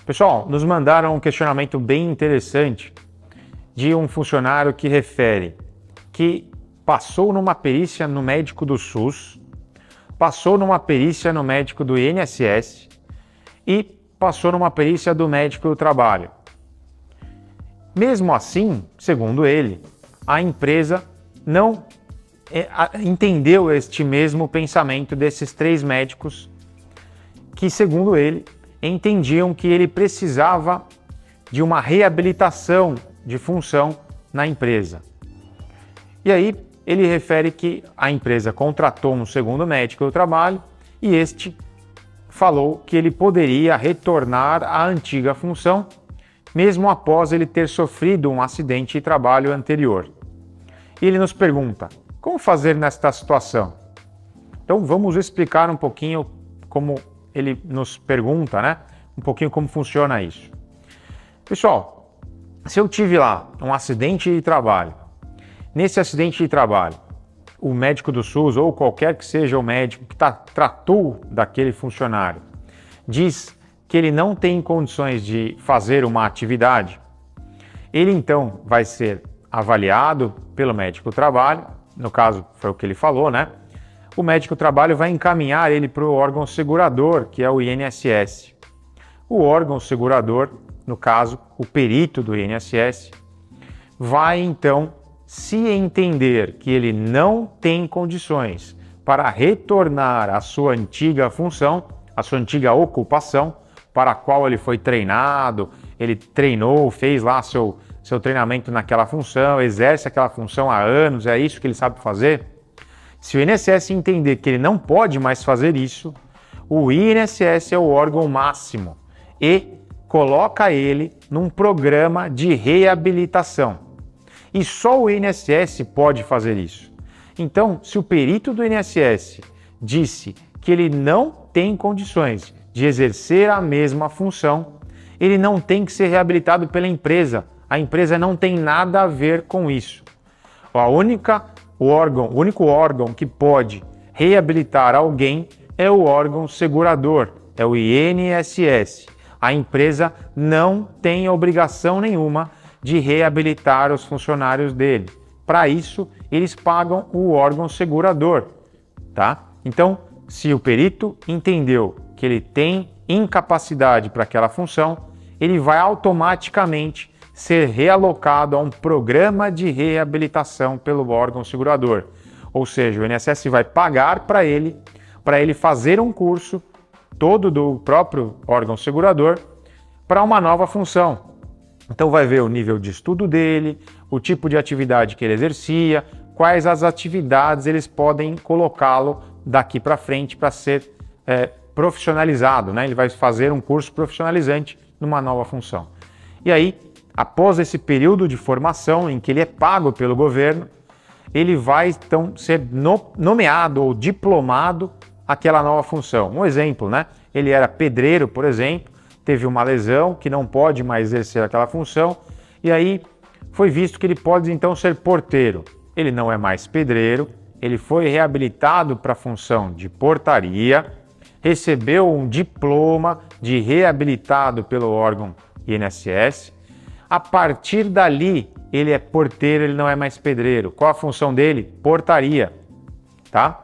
Pessoal, nos mandaram um questionamento bem interessante de um funcionário que refere que passou numa perícia no médico do SUS, passou numa perícia no médico do INSS e passou numa perícia do médico do trabalho. Mesmo assim, segundo ele, a empresa não entendeu este mesmo pensamento desses três médicos que, segundo ele, entendiam que ele precisava de uma reabilitação de função na empresa. E aí ele refere que a empresa contratou um segundo médico do trabalho e este falou que ele poderia retornar à antiga função mesmo após ele ter sofrido um acidente de trabalho anterior. E ele nos pergunta, como fazer nesta situação? Então vamos explicar um pouquinho como ele nos pergunta, né? Um pouquinho como funciona isso. Pessoal, se eu tive lá um acidente de trabalho, nesse acidente de trabalho, o médico do SUS ou qualquer que seja o médico que tratou daquele funcionário diz que ele não tem condições de fazer uma atividade, ele então vai ser avaliado pelo médico do trabalho, no caso foi o que ele falou, né? O médico do trabalho vai encaminhar ele para o órgão segurador, que é o INSS. O órgão segurador, no caso, o perito do INSS, vai então, se entender que ele não tem condições para retornar à sua antiga função, à sua antiga ocupação, para a qual ele foi treinado, ele treinou, fez lá seu treinamento naquela função, exerce aquela função há anos, é isso que ele sabe fazer. Se o INSS entender que ele não pode mais fazer isso, o INSS é o órgão máximo e coloca ele num programa de reabilitação. E só o INSS pode fazer isso. Então, se o perito do INSS disse que ele não tem condições de exercer a mesma função, ele não tem que ser reabilitado pela empresa. A empresa não tem nada a ver com isso. O único órgão que pode reabilitar alguém é o órgão segurador, é o INSS. A empresa não tem obrigação nenhuma de reabilitar os funcionários dele. Para isso, eles pagam o órgão segurador, tá? Então, se o perito entendeu que ele tem incapacidade para aquela função, ele vai automaticamente ser realocado a um programa de reabilitação pelo órgão segurador. Ou seja, o INSS vai pagar para ele fazer um curso todo do próprio órgão segurador para uma nova função. Então vai ver o nível de estudo dele, o tipo de atividade que ele exercia, quais as atividades eles podem colocá-lo daqui para frente para ser profissionalizado, né? Ele vai fazer um curso profissionalizante numa nova função. E aí, após esse período de formação em que ele é pago pelo governo, ele vai então ser nomeado ou diplomado àquela nova função. Um exemplo, né? Ele era pedreiro, por exemplo, teve uma lesão que não pode mais exercer aquela função e aí foi visto que ele pode então ser porteiro. Ele não é mais pedreiro, ele foi reabilitado para a função de portaria, recebeu um diploma de reabilitado pelo órgão INSS. A partir dali, ele é porteiro, ele não é mais pedreiro. Qual a função dele? Portaria, tá?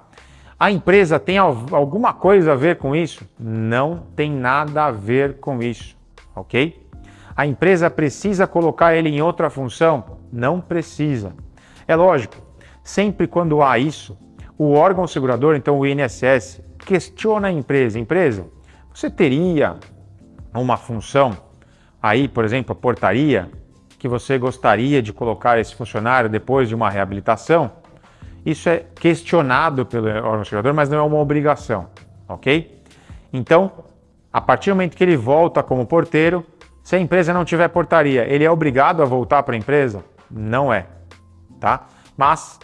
A empresa tem alguma coisa a ver com isso? Não tem nada a ver com isso, ok? A empresa precisa colocar ele em outra função? Não precisa. É lógico, sempre quando há isso, o órgão segurador, então o INSS, questiona a empresa. Empresa, você teria uma função aí, por exemplo, a portaria, que você gostaria de colocar esse funcionário depois de uma reabilitação? Isso é questionado pelo órgão segurador, mas não é uma obrigação, ok? Então, a partir do momento que ele volta como porteiro, se a empresa não tiver portaria, ele é obrigado a voltar para a empresa? Não é, tá? Mas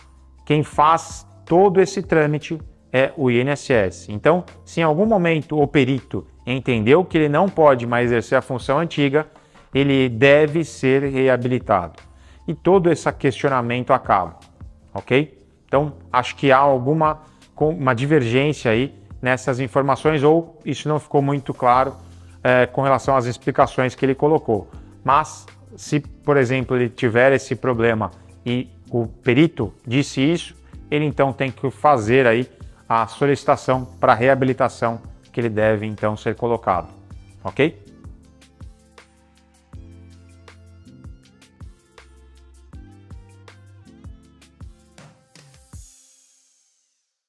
quem faz todo esse trâmite é o INSS. Então, se em algum momento o perito entendeu que ele não pode mais exercer a função antiga, ele deve ser reabilitado. E todo esse questionamento acaba, ok? Então, acho que há uma divergência aí nessas informações, ou isso não ficou muito claro com relação às explicações que ele colocou. Mas, se, por exemplo, ele tiver esse problema e o perito disse isso, ele então tem que fazer aí a solicitação para reabilitação que ele deve então ser colocado, ok?